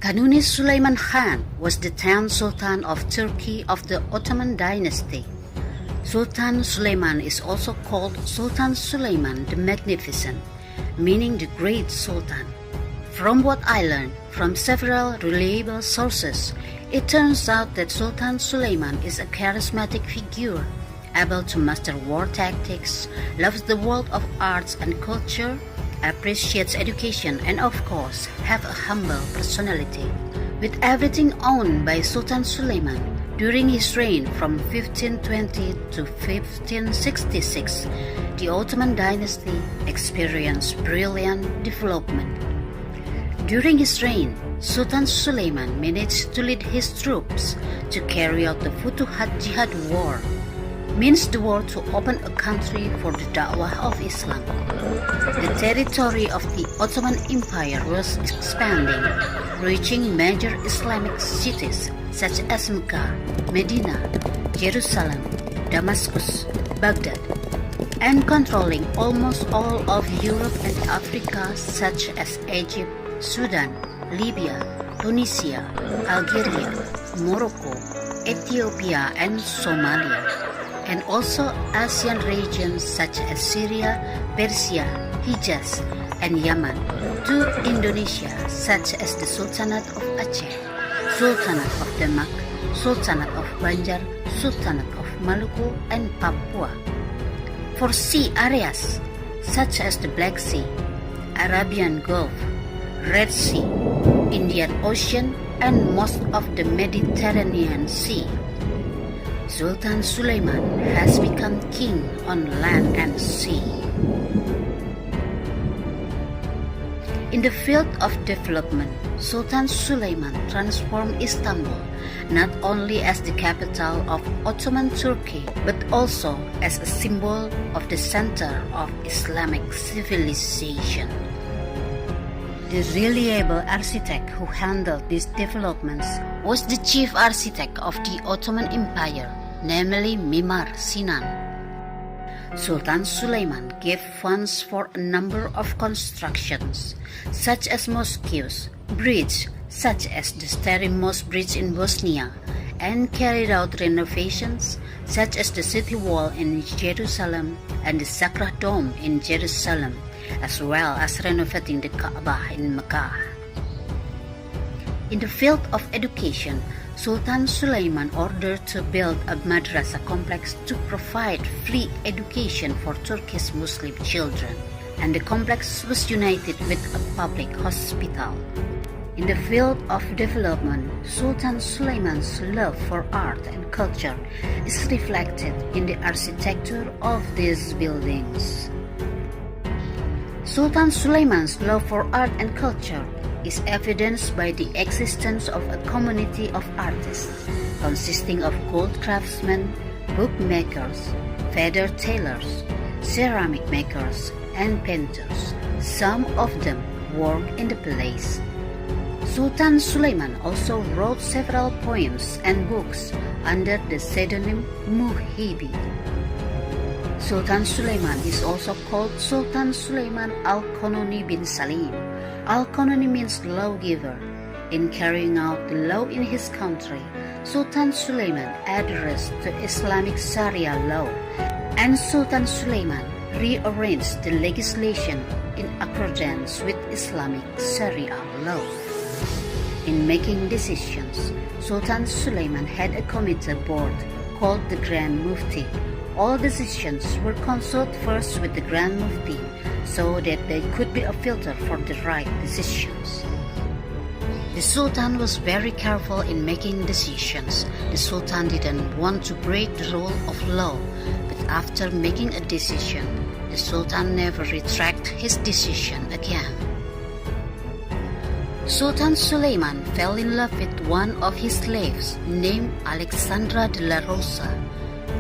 Kanuni Suleiman Khan was the 10th Sultan of Turkey of the Ottoman dynasty. Sultan Suleiman is also called Sultan Suleiman the Magnificent, meaning the Great Sultan. From what I learned from several reliable sources, it turns out that Sultan Suleiman is a charismatic figure, able to master war tactics, loves the world of arts and culture, appreciates education, and of course have a humble personality. With everything owned by Sultan Suleiman during his reign from 1520 to 1566, the Ottoman dynasty experienced brilliant development. During his reign, Sultan Suleiman managed to lead his troops to carry out the Futuhat Jihad War, means the war to open a country for the da'wah of Islam. The territory of the Ottoman Empire was expanding, reaching major Islamic cities such as Mecca, Medina, Jerusalem, Damascus, Baghdad, and controlling almost all of Europe and Africa such as Egypt, Sudan, Libya, Tunisia, Algeria, Morocco, Ethiopia, and Somalia, and also Asian regions such as Syria, Persia, Hijaz, and Yemen, to Indonesia such as the Sultanate of Aceh, Sultanate of Demak, Sultanate of Banjar, Sultanate of Maluku, and Papua. For sea areas such as the Black Sea, Arabian Gulf, Red Sea, Indian Ocean, and most of the Mediterranean Sea, Sultan Suleiman has become king on land and sea. In the field of development, Sultan Suleiman transformed Istanbul not only as the capital of Ottoman Turkey, but also as a symbol of the center of Islamic civilization. The reliable architect who handled these developments was the chief architect of the Ottoman Empire, namely Mimar Sinan. Sultan Suleiman gave funds for a number of constructions, such as mosques, bridges, such as the Sterimos Bridge in Bosnia, and carried out renovations, such as the city wall in Jerusalem and the Sacred Dome in Jerusalem, as well as renovating the Kaaba in Mecca. In the field of education, Sultan Suleiman ordered to build a madrasa complex to provide free education for Turkish Muslim children, and the complex was united with a public hospital. In the field of development, Sultan Suleiman's love for art and culture is reflected in the architecture of these buildings. Sultan Suleiman's love for art and culture is evidenced by the existence of a community of artists consisting of gold craftsmen, bookmakers, feather tailors, ceramic makers, and painters. Some of them work in the palace. Sultan Suleiman also wrote several poems and books under the pseudonym Muhibi. Sultan Suleiman is also called Sultan Suleiman al-Kanuni bin Salim. Al-Kanuni means lawgiver. In carrying out the law in his country, Sultan Suleiman adheres to Islamic sharia law, and Sultan Suleiman rearranged the legislation in accordance with Islamic sharia law. In making decisions, Sultan Suleiman had a committee board called the Grand Mufti. All decisions were consulted first with the Grand Mufti so that there could be a filter for the right decisions. The Sultan was very careful in making decisions. The Sultan didn't want to break the rule of law, but after making a decision, the Sultan never retracted his decision again. Sultan Suleiman fell in love with one of his slaves named Alexandra de la Rosa.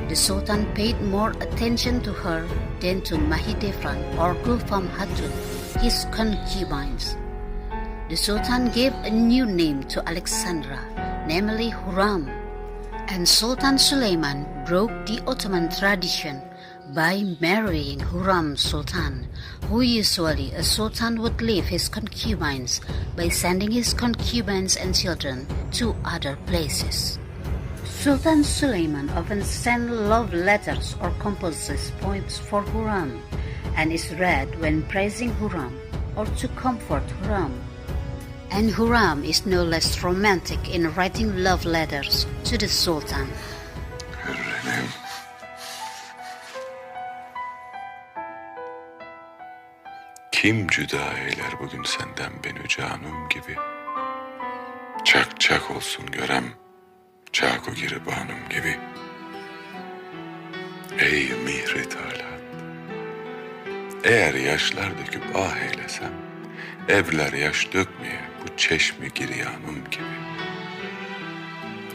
The Sultan paid more attention to her than to Mahidevran or Gulfam Hatun, his concubines. The Sultan gave a new name to Alexandra, namely Huram, and Sultan Suleiman broke the Ottoman tradition by marrying Hurram Sultan, who usually a sultan would leave his concubines by sending his concubines and children to other places. Sultan Suleiman often sent love letters or composes poems for Hurram, and is read when praising Hurram or to comfort Hurram. And Hurram is no less romantic in writing love letters to the Sultan. Hürrem'im. Kim cüda eyler bugün senden beni canım gibi? Çak çak olsun görem, çaku giribanım gibi. Ey mihri talat, eğer yaşlar döküp ah eylesem, evler yaş dökmeye bu çeşmi giryanım gibi.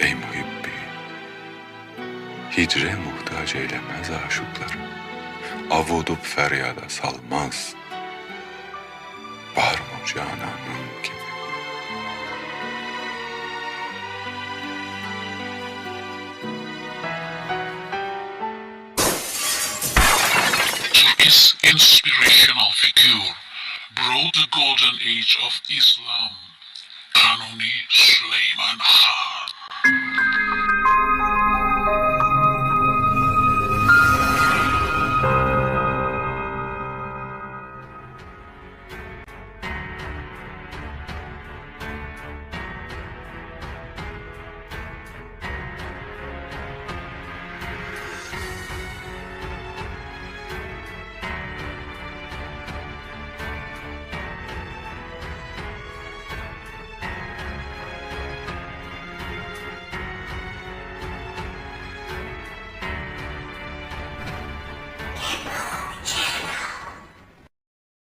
Ey muhibbi, hicre muhtaç eylemez aşıkları, avudup feryada salmaz, var mı cananım gibi. Turkey's inspirational figure brought the golden age of Islam, Kanuni Süleyman Khan.